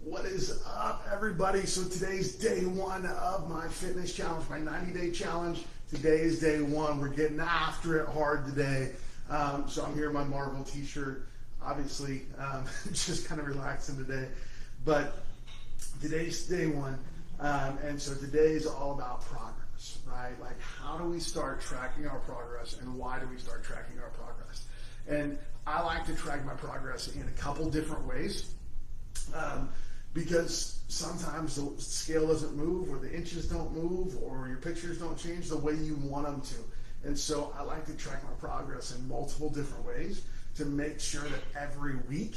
What is up, everybody? So today's day one of my fitness challenge, my 90-day challenge. Today is day one. We're getting after it hard today. So I'm here in my Marvel t-shirt, obviously, just kind of relaxing today. But today's day one, and so today is all about progress, right? Like, how do we start tracking our progress, and why do we start tracking our progress? And I like to track my progress in a couple different ways. Because sometimes the scale doesn't move, or the inches don't move, or your pictures don't change the way you want them to. And so I like to track my progress in multiple different ways to make sure that every week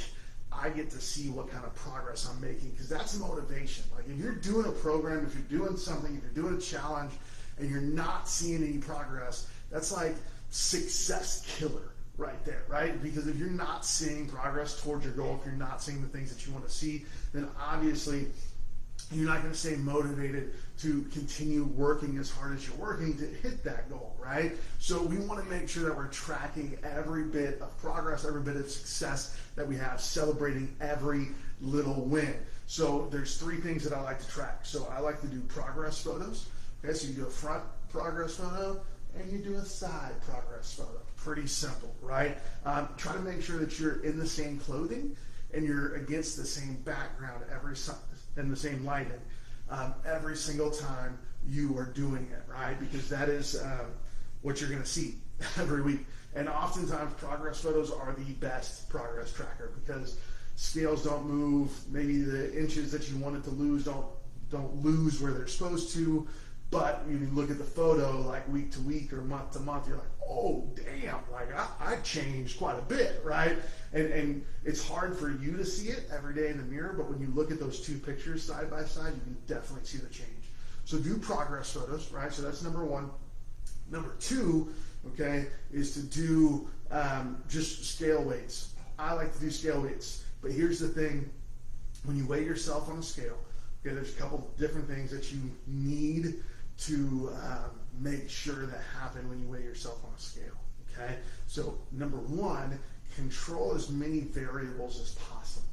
I get to see what kind of progress I'm making, because that's motivation. Like, if you're doing a program, if you're doing something, if you're doing a challenge and you're not seeing any progress, that's like success killer right there, right? Because if you're not seeing progress towards your goal, if you're not seeing the things that you want to see, then obviously you're not going to stay motivated to continue working as hard as you're working to hit that goal, right? So we want to make sure that we're tracking every bit of progress, every bit of success that we have, celebrating every little win. So there's three things that I like to track. So I like to do progress photos. Okay, so you do a front progress photo and you do a side progress photo. Pretty simple, right? Try to make sure that you're in the same clothing and you're against the same background and the same lighting every single time you are doing it, right? Because that is what you're going to see every week. And oftentimes progress photos are the best progress tracker, because scales don't move. Maybe the inches that you wanted to lose don't lose where they're supposed to. But when you look at the photo, like week to week or month to month, you're like, oh, damn, like I changed quite a bit, right? And it's hard for you to see it every day in the mirror, but when you look at those two pictures side by side, you can definitely see the change. So do progress photos, right? So that's number one. Number two, okay, is to do just scale weights. I like to do scale weights, but here's the thing. When you weigh yourself on a scale, okay, there's a couple different things that you need to make sure that happen when you weigh yourself on a scale, okay? So number one, control as many variables as possible.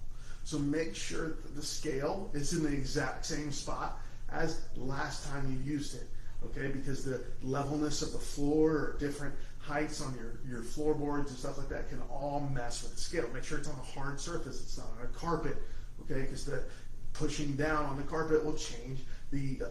So make sure that the scale is in the exact same spot as last time you used it, okay? Because the levelness of the floor or different heights on your floorboards and stuff like that can all mess with the scale. Make sure it's on a hard surface, it's not on a carpet, okay? Because the pushing down on the carpet will change the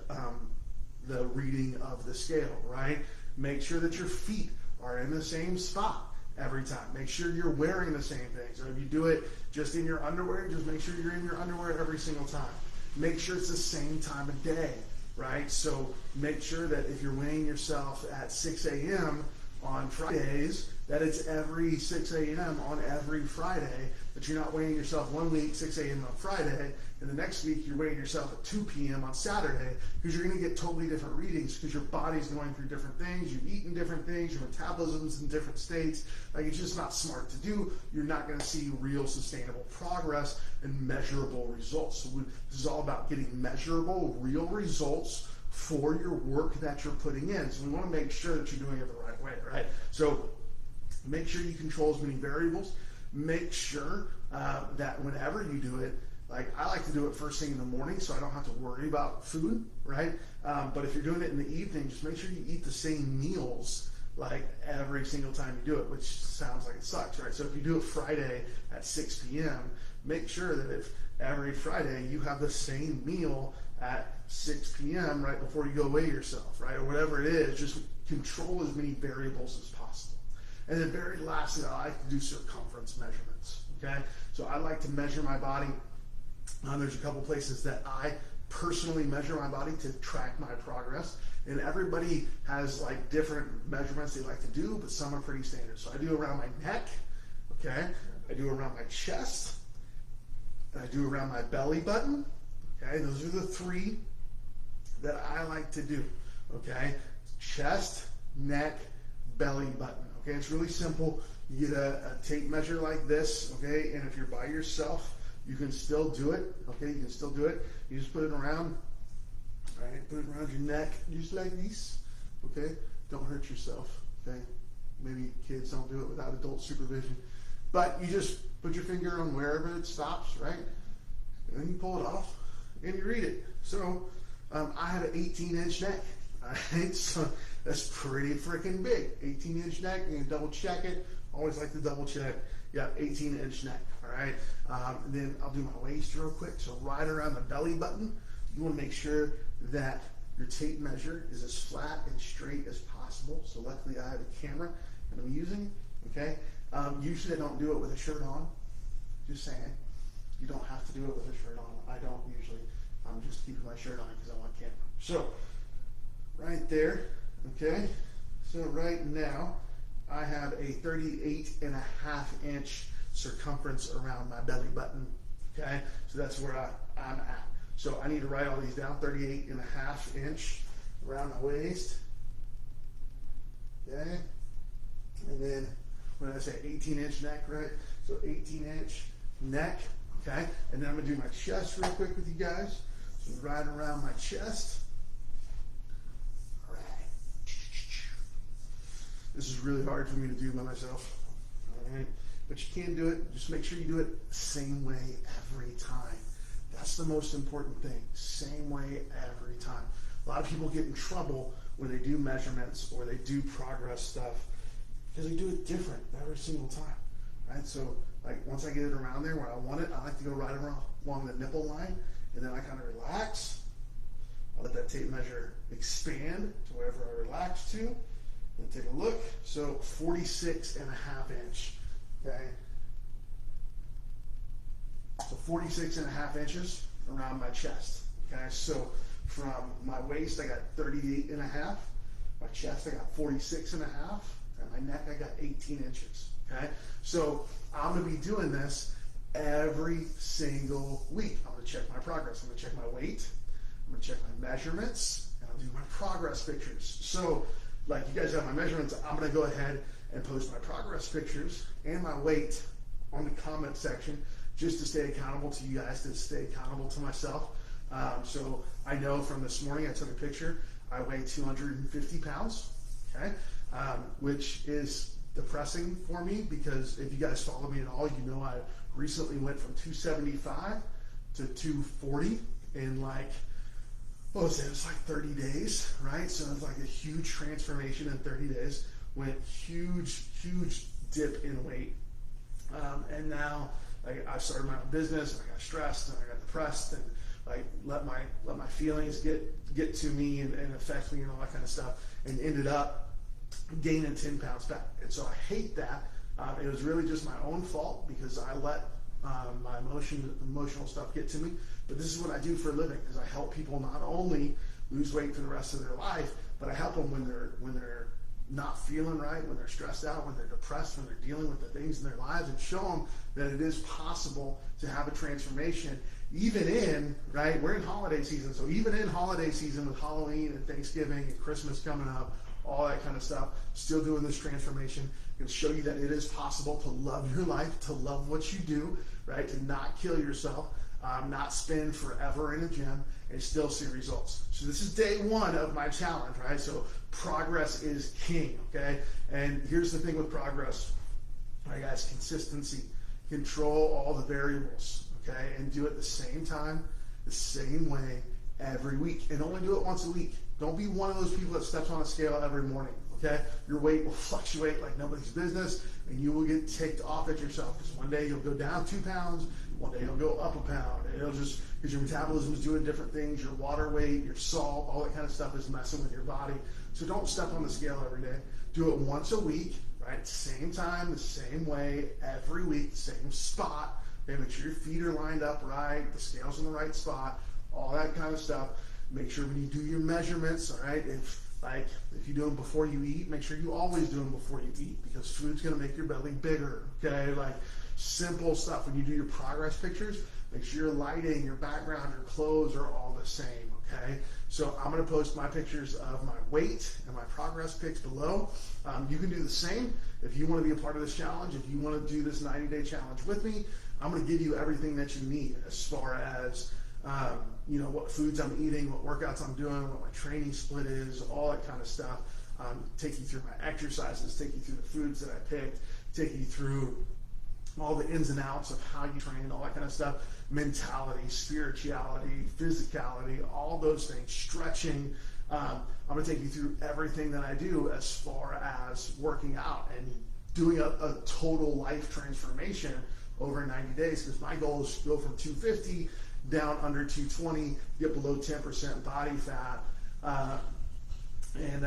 reading of the scale, right? Make sure that your feet are in the same spot every time. Make sure you're wearing the same things. Or if you do it just in your underwear, just make sure you're in your underwear every single time. Make sure it's the same time of day, right? So make sure that if you're weighing yourself at 6 a.m. on Fridays, that it's every 6 a.m. on every Friday, that you're not weighing yourself one week 6 a.m. on Friday, and the next week you're weighing yourself at 2 p.m. on Saturday, because you're going to get totally different readings, because your body's going through different things, you're eating different things, your metabolism's in different states. Like, it's just not smart to do. You're not going to see real sustainable progress and measurable results. So this is all about getting measurable, real results for your work that you're putting in. So we want to make sure that you're doing it the right way, right? So make sure you control as many variables. Make sure that whenever you do it, like, I like to do it first thing in the morning so I don't have to worry about food, right? But if you're doing it in the evening, just make sure you eat the same meals like every single time you do it, which sounds like it sucks, right? So if you do it Friday at 6 p.m., make sure that if every Friday you have the same meal at 6 p.m. right before you go weigh yourself, right? Or whatever it is, just control as many variables as possible. And then very lastly, I like to do circumference measurements, okay? So I like to measure my body. There's a couple places that I personally measure my body to track my progress. And everybody has like different measurements they like to do, but some are pretty standard. So I do around my neck, okay? I do around my chest. I do around my belly button, okay? Those are the three that I like to do, okay? Chest, neck, belly button, okay? It's really simple. You get a tape measure like this, okay? And if you're by yourself, you can still do it, okay? You can still do it. You just put it around, right? Put it around your neck, just like this, okay? Don't hurt yourself, okay? Maybe kids don't do it without adult supervision. But you just put your finger on wherever it stops, right? And then you pull it off and you read it. So I have an 18-inch neck. Alright, so that's pretty freaking big. 18-inch neck, you can double check it. Always like to double check. Yeah, 18-inch neck. Alright, then I'll do my waist real quick. So right around the belly button, you want to make sure that your tape measure is as flat and straight as possible. So luckily I have a camera that I'm using. Okay, usually I don't do it with a shirt on. Just saying, you don't have to do it with a shirt on. I don't usually. I'm just keeping my shirt on because I want camera. So right there, okay. So right now I have a 38.5-inch circumference around my belly button. Okay, so that's where I'm at. So I need to write all these down. 38.5-inch around my waist. Okay, and then what did I say? 18-inch neck, right? So 18-inch neck. Okay, and then I'm gonna do my chest real quick with you guys. So right around my chest. All right. This is really hard for me to do by myself. All right, but you can do it. Just make sure you do it the same way every time. That's the most important thing. Same way every time. A lot of people get in trouble when they do measurements or they do progress stuff because they do it different every single time. Right? So like once I get it around there where I want it, I like to go right around along the nipple line, and then I kind of relax. I let that tape measure expand to wherever I relax to. Then take a look. So 46.5-inch. Okay. So 46.5 inches around my chest. Okay, so from my waist I got 38.5, my chest I got 46.5, and my neck I got 18 inches. Okay, so I'm gonna be doing this every single week. I'm gonna check my progress. I'm gonna check my weight. I'm gonna check my measurements, and I'll do my progress pictures. So, like you guys have my measurements, I'm gonna go ahead and post my progress pictures and my weight on the comment section, just to stay accountable to you guys, to stay accountable to myself. So I know from this morning I took a picture. I weigh 250 pounds, okay, which is depressing for me because if you guys follow me at all, you know I recently went from 275 to 240 in like, what was it? It was like 30 days, right? So it's like a huge transformation in 30 days. Went huge dip in weight, and now I started my own business, and I got stressed, and I got depressed, and like let my feelings get to me and affect me and all that kind of stuff, and ended up gaining 10 pounds back. And so I hate that. It was really just my own fault because I let my emotional stuff get to me. But this is what I do for a living, is I help people not only lose weight for the rest of their life, but I help them when they're not feeling right, when they're stressed out, when they're depressed, when they're dealing with the things in their lives, and show them that it is possible to have a transformation, even in, right, we're in holiday season, so even in holiday season with Halloween and Thanksgiving and Christmas coming up, all that kind of stuff, still doing this transformation. Going to show you that it is possible to love your life, to love what you do, right, to not kill yourself, not spend forever in a gym, and still see results. So this is day one of my challenge, right? So progress is king, okay? And here's the thing with progress, all right, guys, consistency. Control all the variables, okay? And do it the same time, the same way, every week. And only do it once a week. Don't be one of those people that steps on a scale every morning, okay? Your weight will fluctuate like nobody's business, and you will get ticked off at yourself because one day you'll go down 2 pounds, one day you'll go up a pound. And it'll just, because your metabolism is doing different things, your water weight, your salt, all that kind of stuff is messing with your body. So don't step on the scale every day. Do it once a week, right? Same time, the same way, every week, same spot. Okay, make sure your feet are lined up right, the scale's in the right spot, all that kind of stuff. Make sure when you do your measurements, all right, if you do them before you eat, make sure you always do them before you eat, because food's gonna make your belly bigger, okay? Like simple stuff. When you do your progress pictures, make sure your lighting, your background, your clothes are all the same, okay? So I'm gonna post my pictures of my weight and my progress pics below. You can do the same if you wanna be a part of this challenge. If you wanna do this 90-day challenge with me, I'm gonna give you everything that you need as far as you know, what foods I'm eating, what workouts I'm doing, what my training split is, all that kind of stuff. Take you through my exercises, take you through the foods that I picked, take you through all the ins and outs of how you train, all that kind of stuff, mentality, spirituality, physicality, all those things, stretching. I'm going to take you through everything that I do as far as working out and doing a total life transformation over 90 days, because my goal is to go from 250 down under 220, get below 10% body fat, and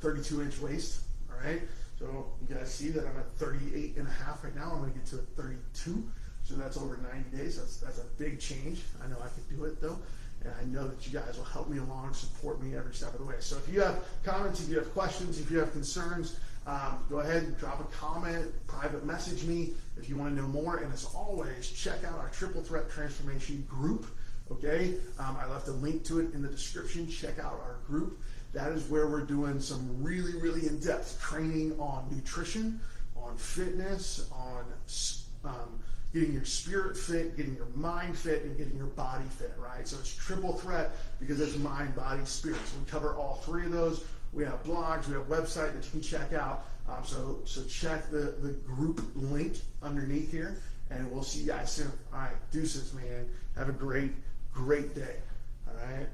32-inch waist. All right. So you guys see that I'm at 38 and a half right now. I'm going to get to 32. So that's over 90 days. That's a big change. I know I can do it though. And I know that you guys will help me along, support me every step of the way. So if you have comments, if you have questions, if you have concerns, go ahead and drop a comment, private message me if you want to know more. And as always, check out our Triple Threat Transformation group. Okay, I left a link to it in the description. Check out our group. That is where we're doing some really, really in-depth training on nutrition, on fitness, on getting your spirit fit, getting your mind fit, and getting your body fit, right? So it's triple threat because it's mind, body, spirit. So we cover all three of those. We have blogs, we have a website that you can check out. So check the group link underneath here, and we'll see you guys soon. All right, deuces, man. Have a great day. All right.